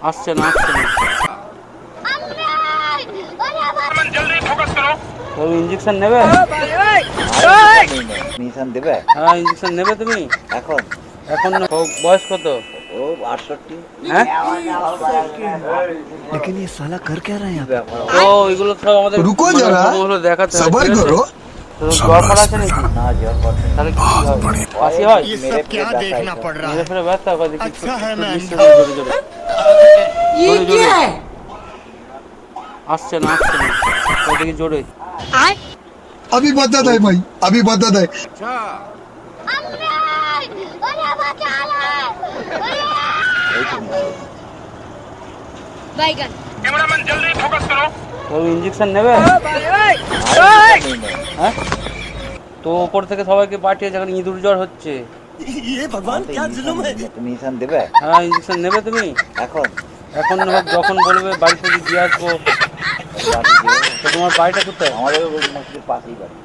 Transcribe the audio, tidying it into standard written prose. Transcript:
আসছে না আসছে না। তুমি ইঞ্জেকশন নেবে? নিশান দেবে হ্যাঁ ইঞ্জেকশন নেবে তুমি এখন? এখন? বয়স কত? ও 68। হ্যাঁ लेकिन ये साला कर क्या रहा है यहाँ पे? তো এগুলো সব আমাদের रुको মানে जरा, হলো দেখাতে হবে, सबर ঠিক আছে? करो। তো জ্বর ফর আছে নাকি? না জ্বর করছে না। তাহলে কি হয়? কাশি হয়? ये सब क्या देखना पड़ रहा মেরে है? ফেলে ব্যথা হয় দেখি। अच्छा है मैं নিঃশ্বাস জোরে জোরে জোরে জোরে আসছে না আসছে না। তো দেখি জোরে। अभी बता दे भाई, अभी बता दे। बैगन তো ইঞ্জেকশন নেবে? হ্যাঁ তো ওপর থেকে সবাইকে পাঠিয়েছে, এখন ইঁদুর জ্বর হচ্ছে। ये भगवान क्या जुल्म है? নিশান দেবে হ্যাঁ ইঞ্জেকশন নেবে তুমি এখন? এখন হোক, যখন বলবে বাড়িতে দিয়ে আসবো। তো তোমার বাড়িটা কোথায়? আমাদের মসজিদের পাশেই বাড়ি।